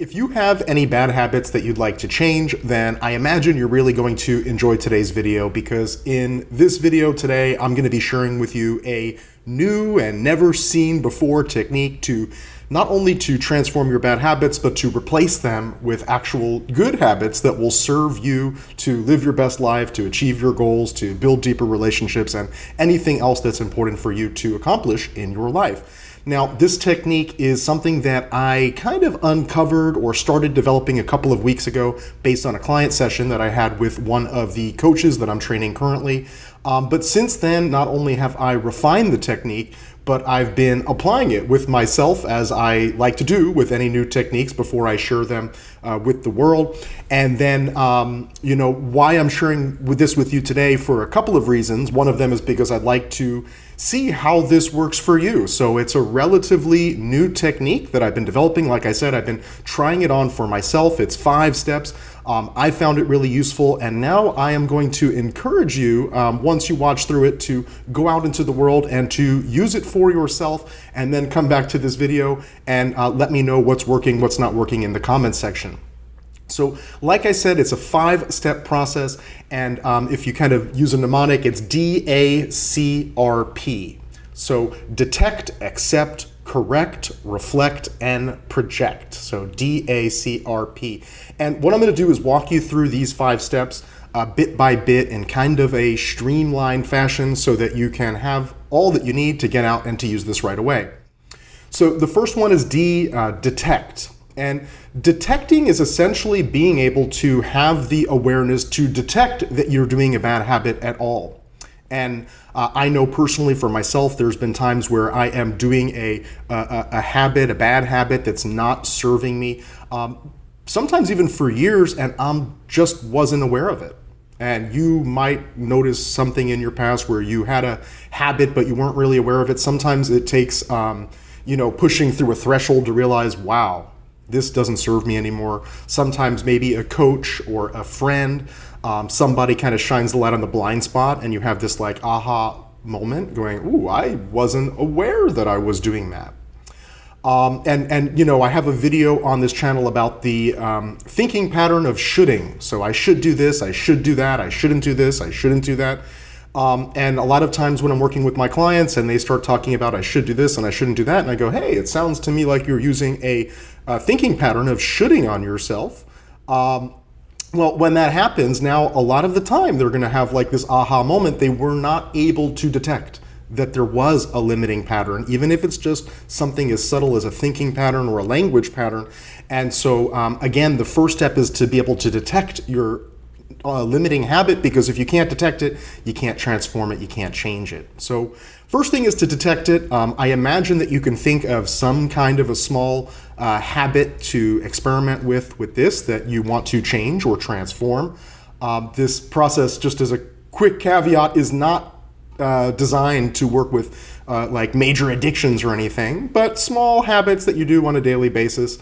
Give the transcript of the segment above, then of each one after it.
If you have any bad habits that you'd like to change, then I imagine you're really going to enjoy today's video, because in this video today, I'm going to be sharing with you a new and never seen before technique to not only to transform your bad habits, but to replace them with actual good habits that will serve you to live your best life, to achieve your goals, to build deeper relationships, and anything else that's important for you to accomplish in your life. Now, this technique is something that I kind of uncovered or started developing a couple of weeks ago based on a client session that I had with one of the coaches that I'm training currently. But since then, not only have I refined the technique, but I've been applying it with myself, as I like to do with any new techniques before I share them with the world. And then, why I'm sharing this with you today for a couple of reasons. One of them is because I'd like to see how this works for you. So it's a relatively new technique that I've been developing. Like I said, I've been trying it on for myself. It's 5 steps. I found it really useful, and now I am going to encourage you, once you watch through it, to go out into the world and to use it for yourself, and then come back to this video and let me know what's working, what's not working in the comments section. So like I said, it's a 5-step process, and if you kind of use a mnemonic, it's DACRP. So detect, accept, correct, reflect, and project. So DACRP. And what I'm going to do is walk you through these 5 steps bit by bit in kind of a streamlined fashion so that you can have all that you need to get out and to use this right away. So the first one is detect. And detecting is essentially being able to have the awareness to detect that you're doing a bad habit at all. And I know personally for myself, there's been times where I am doing a habit, a bad habit that's not serving me, sometimes even for years, and I just wasn't aware of it. And you might notice something in your past where you had a habit, but you weren't really aware of it. Sometimes it takes, pushing through a threshold to realize, wow, this doesn't serve me anymore. Sometimes maybe a coach or a friend, somebody kind of shines the light on the blind spot, and you have this like aha moment going, ooh, I wasn't aware that I was doing that. I have a video on this channel about the thinking pattern of shoulding. So I should do this, I should do that, I shouldn't do this, I shouldn't do that. And a lot of times when I'm working with my clients and they start talking about I should do this and I shouldn't do that, and I go, hey, it sounds to me like you're using a thinking pattern of shoulding on yourself. Well, when that happens, now a lot of the time they're going to have like this aha moment. They were not able to detect that there was a limiting pattern, even if it's just something as subtle as a thinking pattern or a language pattern. And so again, the first step is to be able to detect your limiting habit, because if you can't detect it, you can't transform it, you can't change it. So first thing is to detect it. I imagine that you can think of some kind of a small habit to experiment with this that you want to change or transform. This process, just as a quick caveat, is not designed to work with like major addictions or anything, but small habits that you do on a daily basis.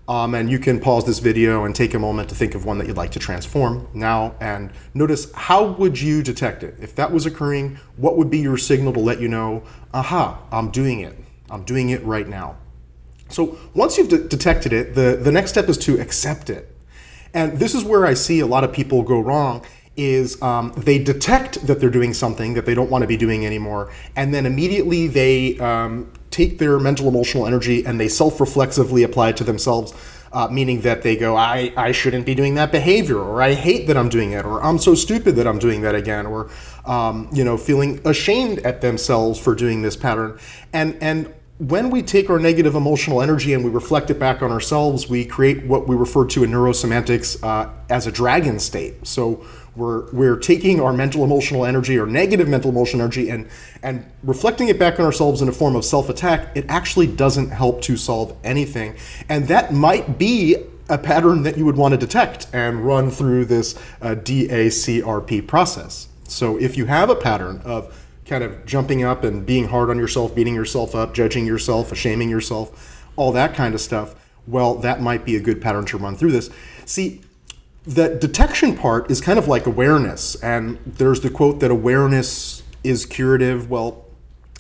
And you can pause this video and take a moment to think of one that you'd like to transform now, and notice, how would you detect it? If that was occurring, what would be your signal to let you know, aha, I'm doing it. I'm doing it right now. So once you've detected it, the next step is to accept it. And this is where I see a lot of people go wrong, is they detect that they're doing something that they don't want to be doing anymore, and then immediately they take their mental emotional energy and they self-reflexively apply it to themselves, meaning that they go, I shouldn't be doing that behavior, or I hate that I'm doing it, or I'm so stupid that I'm doing that again, or feeling ashamed at themselves for doing this pattern. And when we take our negative emotional energy and we reflect it back on ourselves, we create what we refer to in neurosemantics as a dragon state. So we're taking our mental emotional energy, or negative mental emotional energy, and reflecting it back on ourselves in a form of self-attack. It actually doesn't help to solve anything. And that might be a pattern that you would want to detect and run through this DACRP process. So if you have a pattern of kind of jumping up and being hard on yourself, beating yourself up, judging yourself, shaming yourself, all that kind of stuff, well, that might be a good pattern to run through this. See, the detection part is kind of like awareness, and there's the quote that awareness is curative. Well,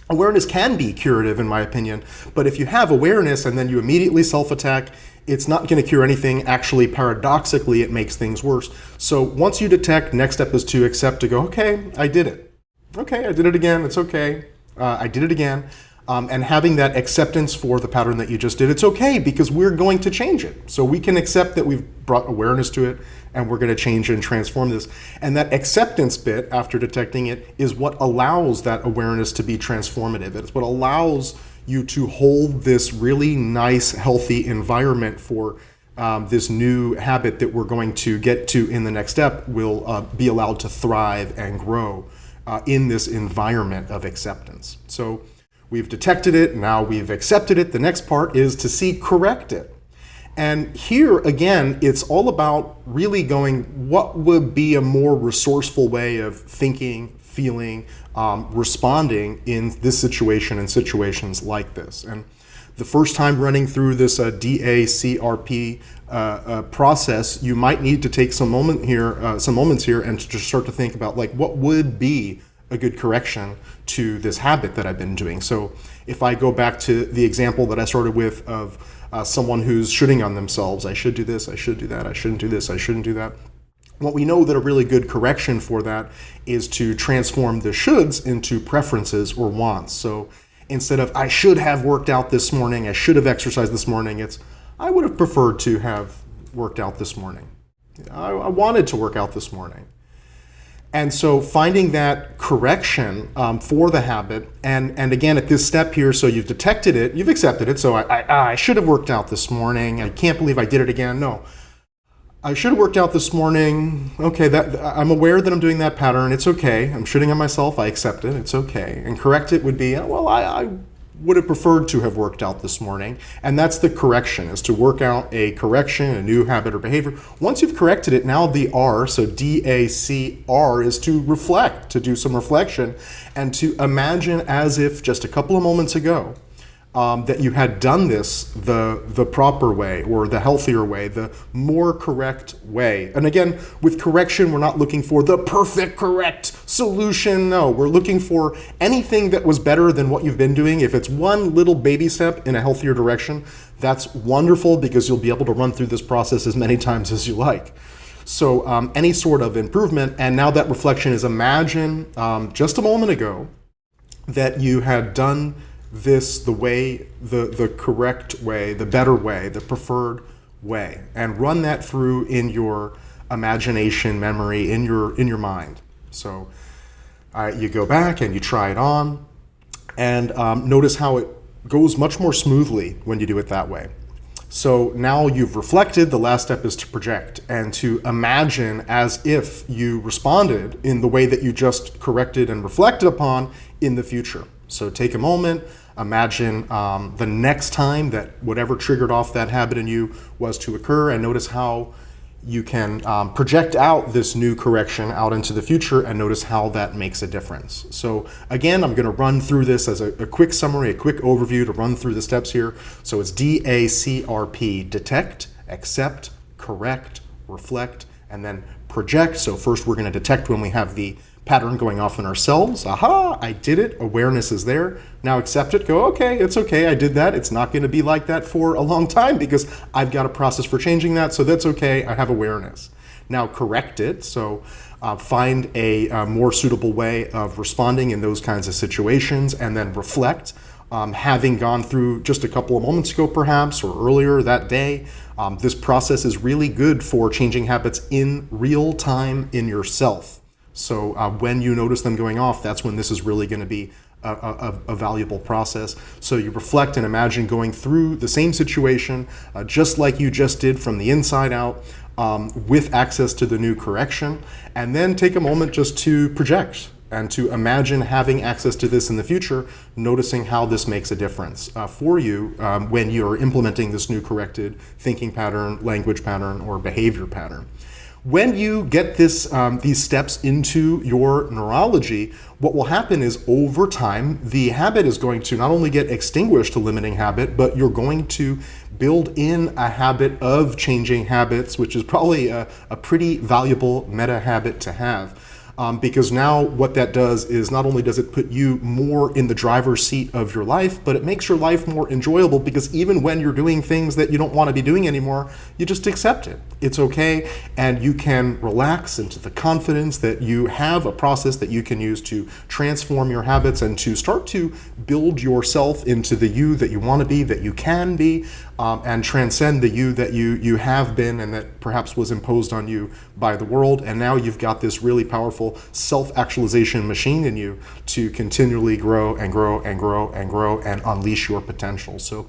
awareness can be curative in my opinion, but if you have awareness and then you immediately self-attack, it's not going to cure anything. Actually, paradoxically, it makes things worse. So once you detect, next step is to accept, to go, okay, I did it. Okay, I did it again. It's okay. I did it again. And having that acceptance for the pattern that you just did, it's okay because we're going to change it. So we can accept that we've brought awareness to it and we're going to change and transform this. And that acceptance bit after detecting it is what allows that awareness to be transformative. It's what allows you to hold this really nice, healthy environment for this new habit that we're going to get to in the next step will be allowed to thrive and grow in this environment of acceptance. So we've detected it, now we've accepted it. The next part is to see correct it. And here, again, it's all about really going, what would be a more resourceful way of thinking, feeling, responding in this situation and situations like this. And the first time running through this DACRP process, you might need to take some moments here and to just start to think about, like, what would be a good correction to this habit that I've been doing. So if I go back to the example that I started with of someone who's shoulding on themselves, I should do this, I should do that, I shouldn't do this, I shouldn't do that. What we know that a really good correction for that is to transform the shoulds into preferences or wants. So instead of I should have worked out this morning, I should have exercised this morning, it's I would have preferred to have worked out this morning. I wanted to work out this morning. And so finding that correction for the habit, and again at this step here, so you've detected it, you've accepted it, so I should have worked out this morning, I can't believe I did it again. No, I should have worked out this morning. Okay, that I'm aware that I'm doing that pattern, it's okay. I'm shitting on myself, I accept it, it's okay. And correct it would be, well, I would have preferred to have worked out this morning. And that's the correction, is to work out a correction, a new habit or behavior. Once you've corrected it, now the R, so DACR, is to reflect, to do some reflection, and to imagine as if just a couple of moments ago that you had done this the proper way, or the healthier way, the more correct way. And again, with correction, we're not looking for the perfect correct solution. No, we're looking for anything that was better than what you've been doing. If it's one little baby step in a healthier direction, that's wonderful, because you'll be able to run through this process as many times as you like. So any sort of improvement. And now that reflection is, imagine just a moment ago that you had done this the way, the correct way, the better way, the preferred way, and run that through in your imagination, memory, in your mind. So you go back and you try it on, and notice how it goes much more smoothly when you do it that way. So now you've reflected. The last step is to project and to imagine as if you responded in the way that you just corrected and reflected upon in the future. So take a moment, imagine the next time that whatever triggered off that habit in you was to occur, and notice how you can project out this new correction out into the future, and notice how that makes a difference. So again, I'm going to run through this as a quick summary, a quick overview to run through the steps here. So it's DACRP: detect, accept, correct, reflect, and then project. So first we're going to detect when we have the pattern going off in ourselves. Aha, I did it. Awareness is there. Now accept it. Go, okay, it's okay. I did that. It's not going to be like that for a long time because I've got a process for changing that. So that's okay. I have awareness. Now correct it. So find a more suitable way of responding in those kinds of situations, and then reflect. Having gone through just a couple of moments ago, perhaps, or earlier that day, this process is really good for changing habits in real time in yourself. So when you notice them going off, that's when this is really going to be a valuable process. So you reflect and imagine going through the same situation, just like you just did from the inside out, with access to the new correction, and then take a moment just to project and to imagine having access to this in the future, noticing how this makes a difference for you when you're implementing this new corrected thinking pattern, language pattern, or behavior pattern. When you get these steps into your neurology, what will happen is over time, the habit is going to not only get extinguished, a limiting habit, but you're going to build in a habit of changing habits, which is probably a pretty valuable meta habit to have. because now what that does is not only does it put you more in the driver's seat of your life, but it makes your life more enjoyable, because even when you're doing things that you don't want to be doing anymore, you just accept it. It's okay, and you can relax into the confidence that you have a process that you can use to transform your habits and to start to build yourself into the you that you want to be, that you can be, and transcend the you that you have been and that perhaps was imposed on you by the world. And now you've got this really powerful self-actualization machine in you to continually grow and grow and grow and grow and unleash your potential. So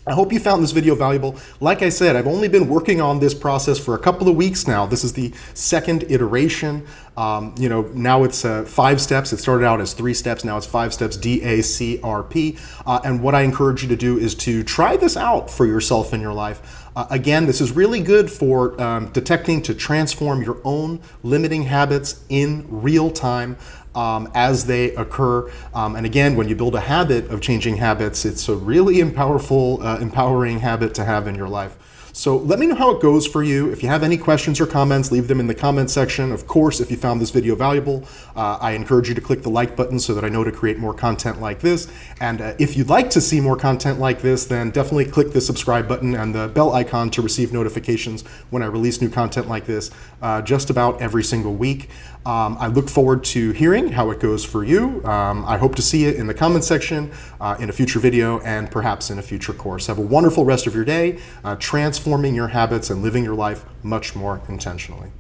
I hope you found this video valuable. Like I said, I've only been working on this process for a couple of weeks now. This is the second iteration. Now it's 5 steps. It started out as 3 steps. Now it's 5 steps, DACRP. And what I encourage you to do is to try this out for yourself in your life. Again, this is really good for detecting to transform your own limiting habits in real time. As they occur. And again, when you build a habit of changing habits, it's a really empowering habit to have in your life. So let me know how it goes for you. If you have any questions or comments, leave them in the comment section. Of course, if you found this video valuable, I encourage you to click the like button so that I know to create more content like this. And if you'd like to see more content like this, then definitely click the subscribe button and the bell icon to receive notifications when I release new content like this just about every single week. I look forward to hearing how it goes for you. I hope to see it in the comment section, in a future video, and perhaps in a future course. Have a wonderful rest of your day, transforming your habits and living your life much more intentionally.